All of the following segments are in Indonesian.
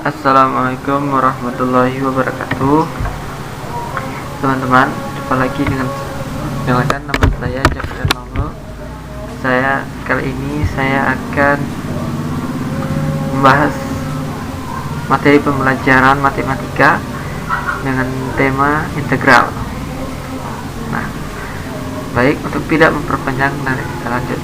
Assalamualaikum warahmatullahi wabarakatuh. Teman-teman, jumpa lagi dengan nama saya Jafar Maulud. Kali ini saya akan membahas materi pembelajaran matematika dengan tema integral. Nah, baik, untuk tidak memperpanjang, mari kita lanjut.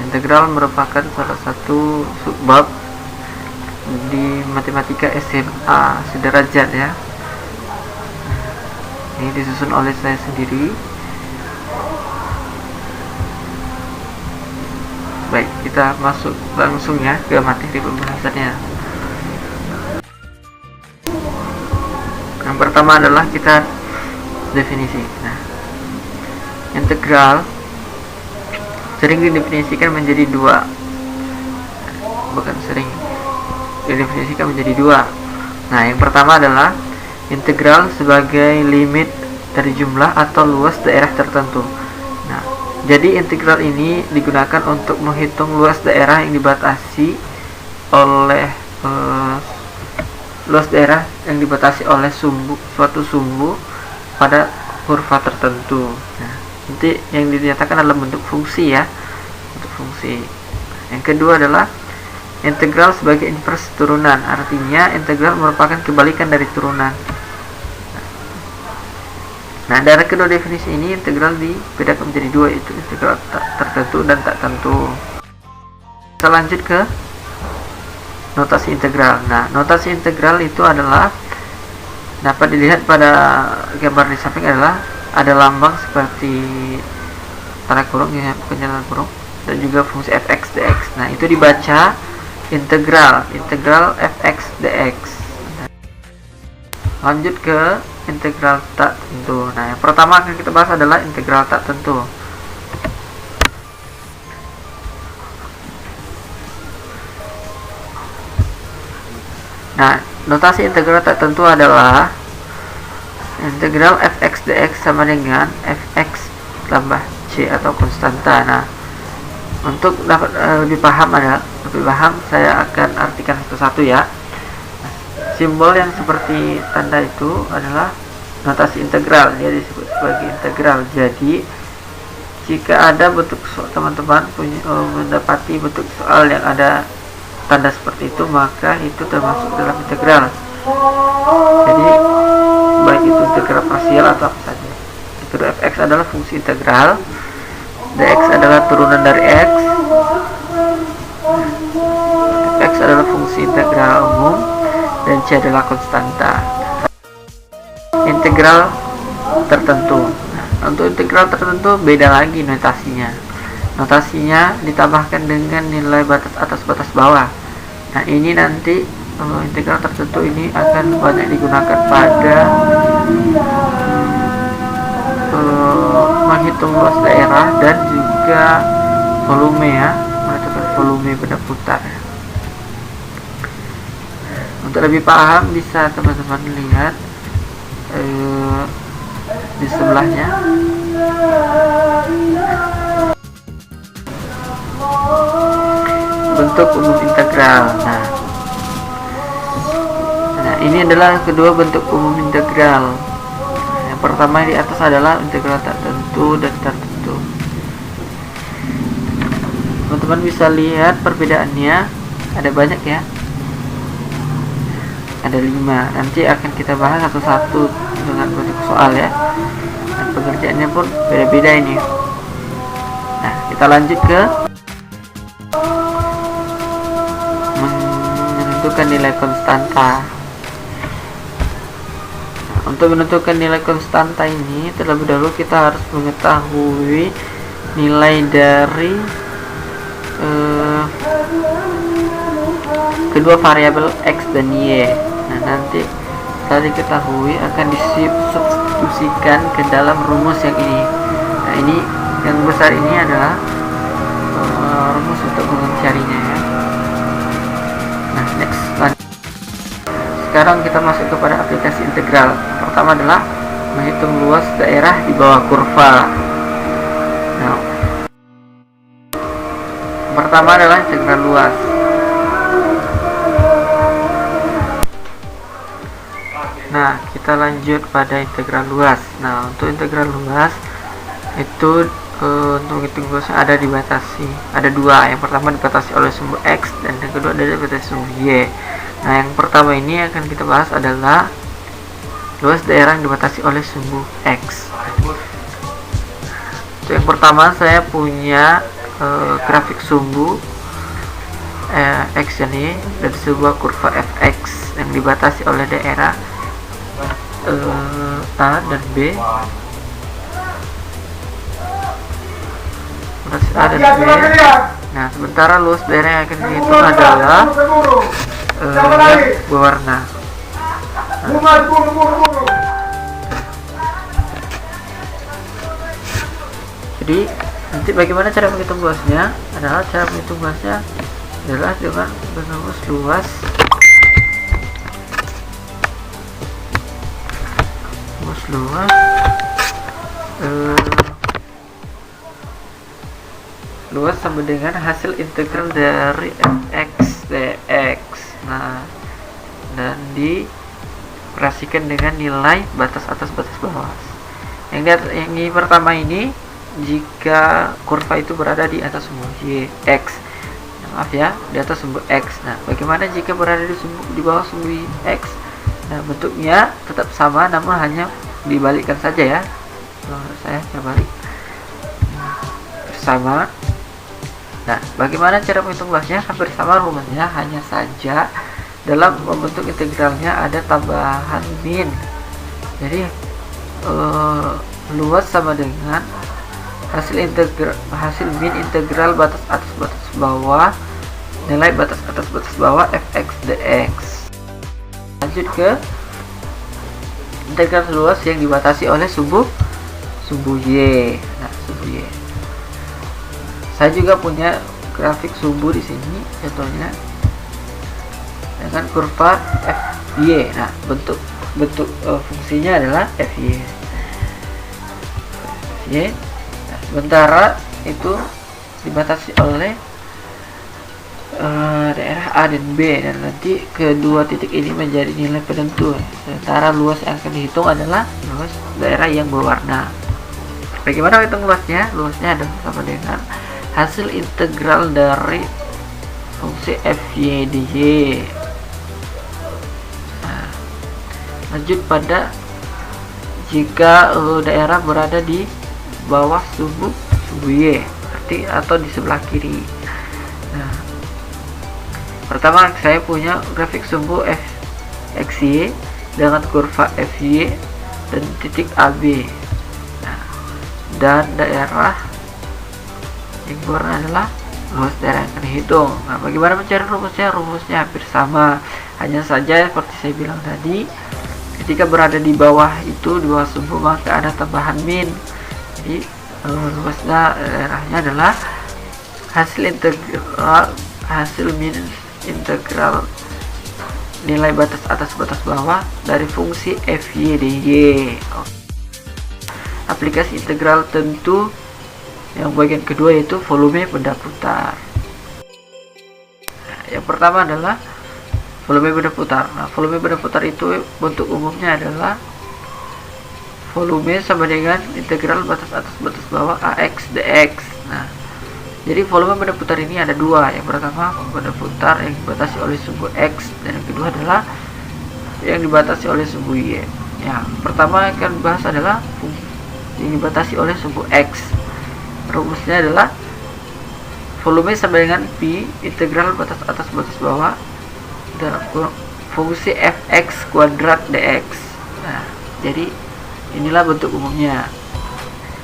Integral merupakan salah satu subbab di matematika SMA sederajat ya. Ini disusun oleh saya sendiri. Baik, kita masuk langsung ya ke materi pembahasannya. Yang pertama adalah kita definisi. Integral sering didefinisikan menjadi dua, yang pertama adalah integral sebagai limit dari jumlah atau luas daerah tertentu. Jadi integral ini digunakan untuk menghitung luas daerah yang dibatasi oleh suatu sumbu pada kurva tertentu. Nanti yang dinyatakan adalah bentuk fungsi ya, Yang kedua adalah integral sebagai invers turunan, artinya integral merupakan kebalikan dari turunan. Dari kedua definisi ini integral dibedakan menjadi dua, yaitu integral tertentu dan tak tentu. Kita lanjut ke notasi integral. Notasi integral itu adalah dapat dilihat pada gambar di samping, ada lambang seperti tanda kurung ya, penyalaan kurung, dan juga fungsi fx dx. Itu dibaca integral fx dx. Lanjut ke integral tak tentu. Yang pertama akan kita bahas adalah integral tak tentu. Notasi integral tak tentu adalah integral fx dx sama dengan fx tambah c atau konstanta. Untuk dapat lebih paham, saya akan artikan satu-satu ya. Simbol yang seperti tanda itu adalah notasi integral, dia disebut sebagai integral. Jadi jika ada bentuk teman-teman mendapati bentuk soal yang ada tanda seperti itu, maka itu termasuk dalam integral. Jadi baik itu integral parsial atau apa saja. Kedua, fx adalah fungsi integral, dx adalah turunan dari x, fx adalah fungsi integral umum, dan c adalah konstanta. Integral tertentu. Untuk integral tertentu beda lagi notasinya ditambahkan dengan nilai batas atas batas bawah. Ini nanti integral tertentu ini akan banyak digunakan pada menghitung luas daerah dan juga volume ya, menentukan volume benda putar. Untuk lebih paham bisa teman-teman lihat di sebelahnya. Bentuk umum integral. Ini adalah kedua bentuk umum integral. Yang pertama di atas adalah integral tak tentu dan tertentu. Teman-teman bisa lihat perbedaannya, ada banyak ya, ada 5. Nanti akan kita bahas satu-satu dengan bentuk soal ya, dan pengerjaannya pun beda-beda ini. Kita lanjut ke menentukan nilai konstanta. Untuk menentukan nilai konstanta ini, terlebih dahulu kita harus mengetahui nilai dari kedua variabel x dan y. Nanti setelah diketahui akan disubstitusikan ke dalam rumus yang ini. Ini yang besar ini adalah rumus untuk mencarinya ya. Next. Sekarang kita masuk kepada aplikasi integral. Pertama adalah menghitung luas daerah di bawah kurva. Pertama adalah integral luas. Nah, kita lanjut pada integral luas. Nah, untuk integral luas itu untuk hitung luasnya ada dibatasi, ada dua. Yang pertama dibatasi oleh sumbu x dan yang kedua ada dibatasi sumbu y. Nah, yang pertama ini akan kita bahas adalah luas daerah yang dibatasi oleh sumbu x. Untuk yang pertama saya punya grafik sumbu x ini dari sebuah kurva fx yang dibatasi oleh daerah a dan b. A dan B. Nah, sementara luas daerah yang akan dihitung adalah yang berwarna. Jadi nanti bagaimana cara menghitung luasnya? Adalah cara menghitung luasnya adalah dengan merumus luas luas sama dengan hasil integral dari fx dx. Nah, dan dioperasikan dengan nilai batas atas batas bawah. Yang di pertama ini jika kurva itu berada di atas sumbu y x. Nah, maaf ya, di atas sumbu x. Nah, bagaimana jika berada di bawah sumbu x? Nah, bentuknya tetap sama namun hanya dibalikkan saja ya. Saya terbalik. Sama. Nah, bagaimana cara menghitung luasnya? Hampir sama rumusnya, hanya saja dalam membentuk integralnya ada tambahan min. Jadi luas sama dengan hasil min integral batas atas batas bawah nilai batas atas batas bawah fx dx. Lanjut ke integral luas yang dibatasi oleh sumbu y. Nah, sumbu y. Saya juga punya grafik sumbu di sini, contohnya dengan kurva fy. Nah, bentuk fungsinya adalah fy. Nah, sementara itu dibatasi oleh daerah A dan B, dan nanti kedua titik ini menjadi nilai penentu. Sementara luas yang akan dihitung adalah luas daerah yang berwarna. Bagaimana hitung luasnya? Luasnya adalah sama dengan hasil integral dari fungsi fy dy. Nah, lanjut pada jika daerah berada di bawah sumbu y berarti atau di sebelah kiri. Nah, pertama saya punya grafik sumbu fxy dengan kurva fy dan titik AB. Nah, dan daerah yang berwarna adalah luas daerah yang akan dihitung. Nah, bagaimana mencari rumusnya? Rumusnya hampir sama, hanya saja seperti saya bilang tadi, ketika berada di bawah itu, di bawah sumbu, maka ada tambahan min. Jadi luas daerahnya adalah hasil min integral nilai batas atas batas bawah dari fungsi fy dy. Aplikasi integral tentu yang bagian kedua yaitu volume benda putar. Nah, yang pertama adalah volume benda putar. Nah, volume benda putar itu bentuk umumnya adalah volume sama dengan integral batas atas batas bawah ax dx. Nah, jadi volume benda putar ini ada dua. Yang pertama benda putar yang dibatasi oleh sumbu x, dan yang kedua adalah yang dibatasi oleh sumbu y. Yang pertama akan bahas adalah yang dibatasi oleh sumbu x. Rumusnya adalah volume sama dengan pi integral batas atas batas bawah dalam fungsi fx kuadrat dx. Nah, jadi inilah bentuk umumnya.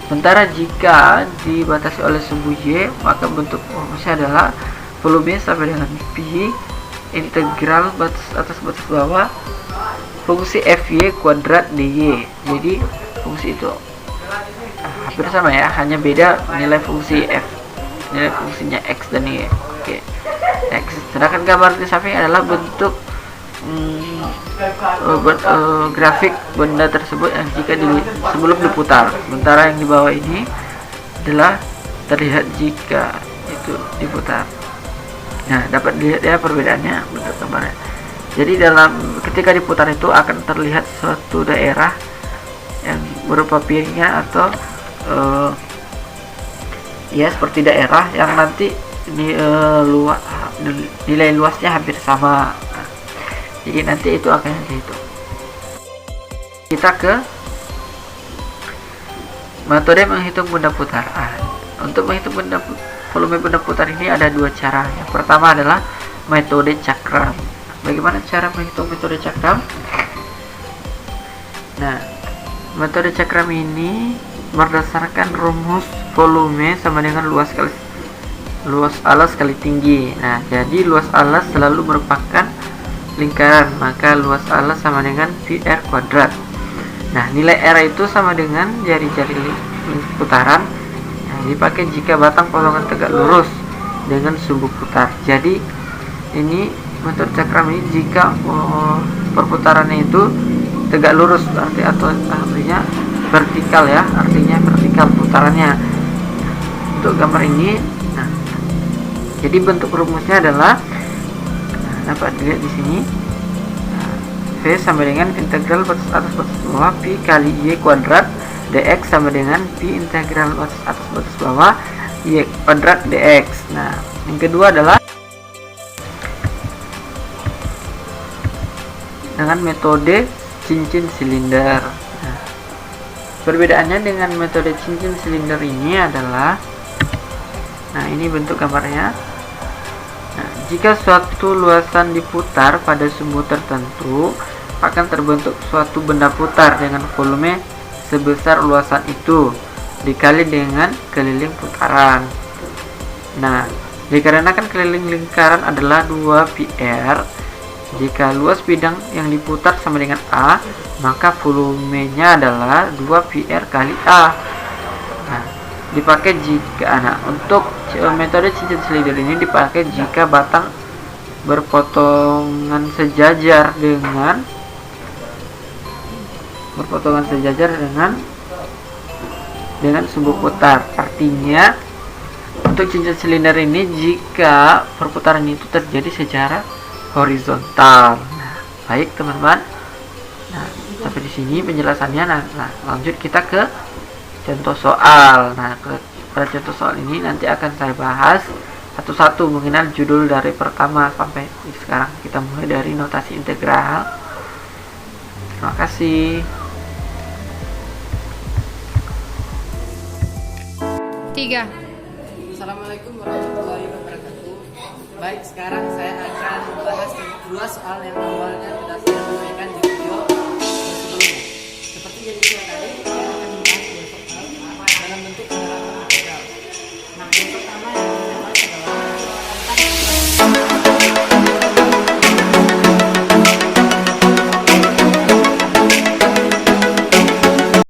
Sementara jika dibatasi oleh sumbu y, maka bentuk rumusnya adalah volume sama dengan pi integral batas atas batas bawah fungsi fy kuadrat dy. Jadi fungsi itu hampir sama ya, hanya beda nilai fungsi f, nilai fungsinya x dan y. Oke, next. Sedangkan gambar di samping adalah bentuk grafik benda tersebut yang jika sebelum diputar. Sementara yang di bawah ini adalah terlihat jika itu itu diputar. Nah, dapat dilihat ya perbedaannya bentuk gambarnya. Jadi ketika diputar itu akan terlihat suatu daerah yang berupa piringnya atau ya seperti daerah yang nanti nilai luasnya hampir sama. Jadi nanti itu akan dihitung. Kita ke metode menghitung benda putar. Untuk menghitung volume benda putar ini ada dua cara. Yang pertama adalah metode cakram. Bagaimana cara menghitung metode cakram? Nah, metode cakram ini berdasarkan rumus volume sama dengan luas alas kali tinggi. Nah, jadi luas alas selalu merupakan lingkaran, maka luas alas sama dengan pi r kuadrat. Nah, nilai R itu sama dengan jari-jari putaran yang dipakai jika batang potongan tegak lurus dengan sumbu putar. Jadi ini metode cakram ini jika perputarannya itu tegak lurus artinya vertikal ya, artinya vertikal putarannya. Untuk gambar ini, nah, jadi bentuk rumusnya adalah dapat dilihat di sini. V sama dengan integral batas atas batas bawah pi kali y kuadrat dx sama dengan pi integral batas atas batas bawah y kuadrat dx. Nah, yang kedua adalah dengan metode cincin silinder. Nah, perbedaannya dengan metode cincin silinder ini adalah, nah ini bentuk gambarnya. Nah, jika suatu luasan diputar pada sumbu tertentu, akan terbentuk suatu benda putar dengan volume sebesar luasan itu dikali dengan keliling putaran. Nah, dikarenakan keliling lingkaran adalah 2 pi r, jika luas bidang yang diputar sama dengan A, maka volumenya adalah 2 pi r kali A. Nah, dipakai jika untuk metode cincin silinder ini dipakai jika batang berpotongan sejajar dengan sumbu putar. Artinya untuk cincin silinder ini jika perputaran itu terjadi secara horizontal. Nah, baik teman-teman. Nah, sampai di sini penjelasannya. Nah, lanjut kita ke contoh soal. Nah, pada contoh soal ini nanti akan saya bahas satu-satu mengenal judul dari pertama sampai sekarang. Kita mulai dari notasi integral. Terima kasih. 3. Assalamualaikum warahmatullahi wabarakatuh. Baik, sekarang saya akan membahas dua soal yang awalnya sudah saya sampaikan di video sebelumnya. Seperti yang saya tadi, saya akan membahas dua soal dalam bentuk penerapan integral. Nah, untuk